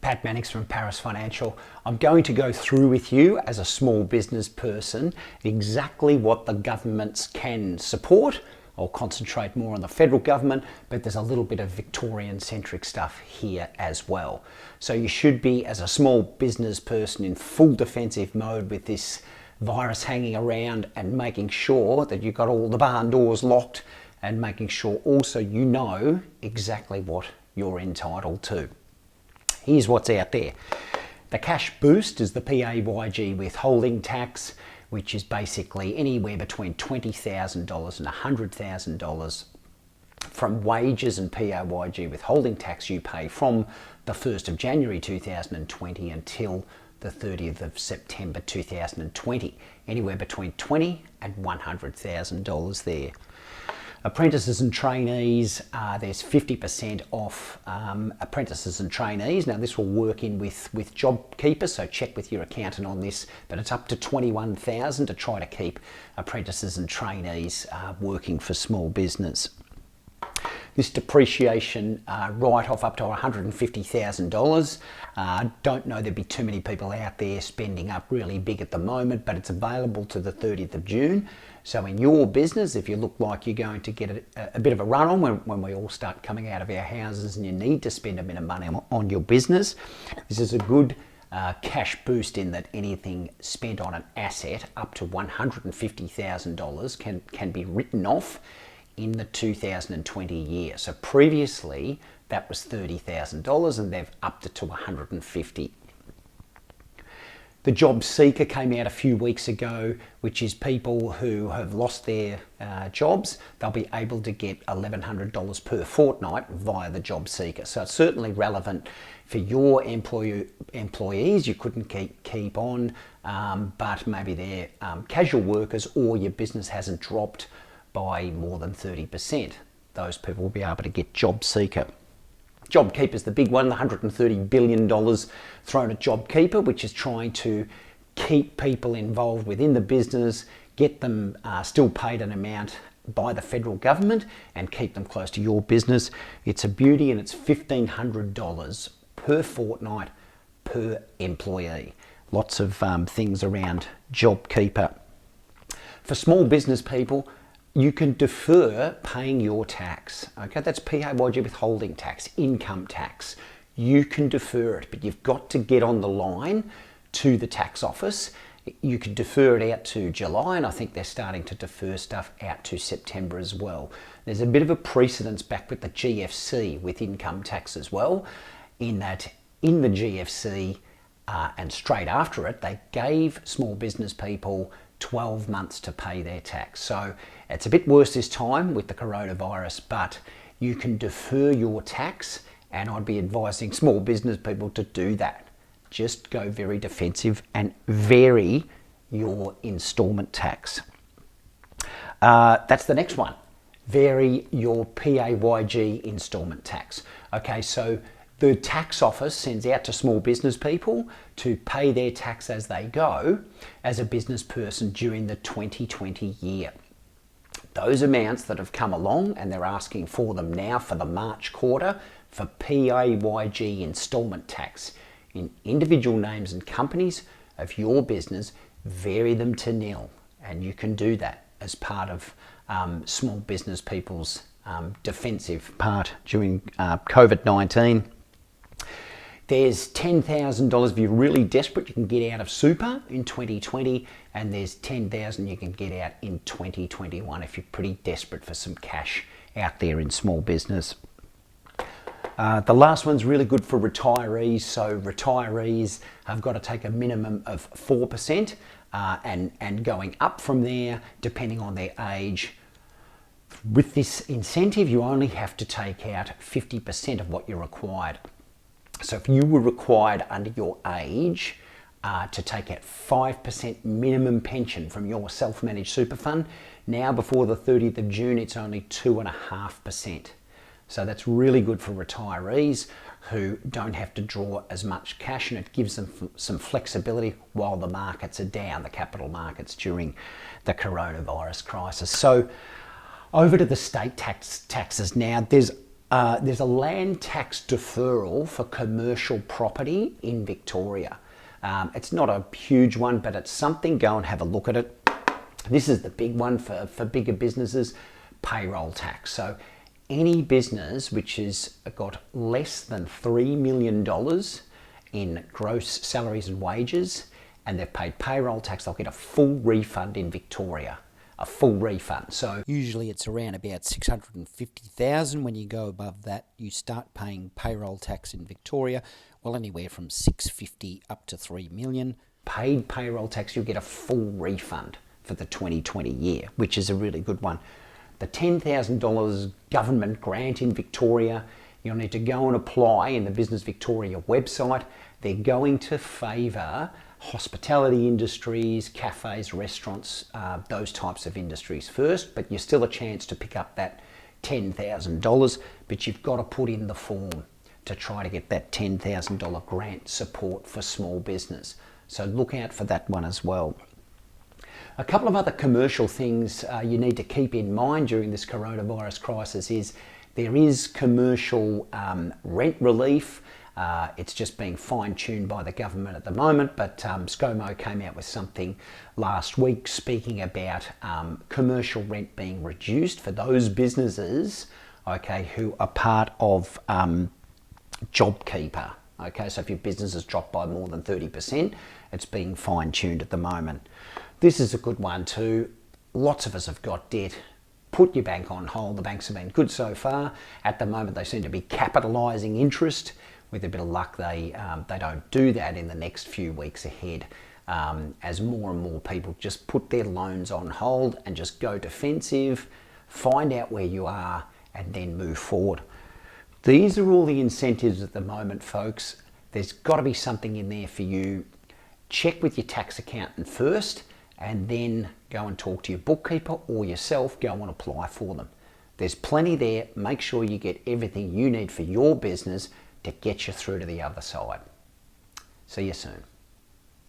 Pat Mannix from Paris Financial. I'm going to go through with you as a small business person exactly what the governments can support. I'll concentrate more on the federal government, but there's a little bit of Victorian-centric stuff here as well. So you should be, as a small business person, in full defensive mode with this virus hanging around and making sure that you've got all the barn doors locked and making sure also you know exactly what you're entitled to. Here's what's out there. The cash boost is the PAYG withholding tax, which is basically anywhere between $20,000 and $100,000 from wages and PAYG withholding tax you pay from the 1st of January 2020 until the 30th of September 2020. Anywhere between $20,000 and $100,000 there. Apprentices and trainees, there's 50% off apprentices and trainees. Now this will work in with JobKeeper, so check with your accountant on this, but it's up to $21,000 to try to keep apprentices and trainees working for small business. This depreciation write-off up to $150,000. Don't know there'd be too many people out there spending up really big at the moment, but it's available to the 30th of June. So in your business, if you look like you're going to get a bit of a run on when we all start coming out of our houses and you need to spend a bit of money on your business, this is a good cash boost in that anything spent on an asset up to $150,000 can be written off in the 2020 year. So previously that was $30,000 and they've upped it to $150,000. The job seeker came out a few weeks ago, which is people who have lost their jobs. They'll be able to get $1,100 per fortnight via the job seeker. So it's certainly relevant for your employees. You couldn't keep on, but maybe they're casual workers or your business hasn't dropped by more than 30%. Those people will be able to get job seeker. JobKeeper's the big one, the $130 billion thrown at JobKeeper, which is trying to keep people involved within the business, get them still paid an amount by the federal government and keep them close to your business. It's a beauty and it's $1,500 per fortnight per employee. Lots of things around JobKeeper. For small business people, you can defer paying your tax. Okay, that's PAYG withholding tax, income tax. You can defer it, but you've got to get on the line to the tax office. You can defer it out to July, and I think they're starting to defer stuff out to September as well. There's a bit of a precedence back with the GFC with income tax as well, in that in the GFC and straight after it, they gave small business people 12 months to pay their tax. So it's a bit worse this time with the coronavirus, but you can defer your tax, and I'd be advising small business people to do that. Just go very defensive and vary your instalment tax. That's the next one. Vary your PAYG instalment tax. Okay, so the tax office sends out to small business people to pay their tax as they go as a business person during the 2020 year. Those amounts that have come along and they're asking for them now for the March quarter for PAYG instalment tax in individual names and companies of your business, vary them to nil. And you can do that as part of small business people's defensive part during COVID-19. There's $10,000 if you're really desperate, you can get out of super in 2020, and there's $10,000 you can get out in 2021 if you're pretty desperate for some cash out there in small business. The last one's really good for retirees. So retirees have got to take a minimum of 4% and going up from there depending on their age. With this incentive, you only have to take out 50% of what you're required. So if you were required under your age to take out 5% minimum pension from your self-managed super fund, now before the 30th of June, it's only 2.5%. So that's really good for retirees who don't have to draw as much cash, and it gives them some flexibility while the markets are down, the capital markets during the coronavirus crisis. So over to the state taxes now. There's There's a land tax deferral for commercial property in Victoria. It's not a huge one, but it's something. Go and have a look at it. This is the big one for bigger businesses, payroll tax. So any business which has got less than $3 million in gross salaries and wages, and they've paid payroll tax, they'll get a full refund in Victoria. A full refund. So usually it's around about 650,000. When you go above that, you start paying payroll tax in Victoria. Well, anywhere from 650 up to 3 million. Paid payroll tax, you'll get a full refund for the 2020 year, which is a really good one. The $10,000 government grant in Victoria, you'll need to go and apply in the Business Victoria website. They're going to favour hospitality industries, cafes, restaurants, those types of industries first, but you're still a chance to pick up that $10,000, but you've got to put in the form to try to get that $10,000 grant support for small business. So look out for that one as well. A couple of other commercial things you need to keep in mind during this coronavirus crisis is there is commercial rent relief. It's just being fine-tuned by the government at the moment, but ScoMo came out with something last week speaking about commercial rent being reduced for those businesses, okay, who are part of JobKeeper. Okay, so if your business has dropped by more than 30%, it's being fine-tuned at the moment. This is a good one too. Lots of us have got debt. Put your bank on hold. The banks have been good so far. At the moment, they seem to be capitalising interest. With a bit of luck, they don't do that in the next few weeks ahead, as more and more people just put their loans on hold and just go defensive, find out where you are, and then move forward. These are all the incentives at the moment, folks. There's got to be something in there for you. Check with your tax accountant first, and then go and talk to your bookkeeper or yourself. Go and apply for them. There's plenty there. Make sure you get everything you need for your business to get you through to the other side. See you soon.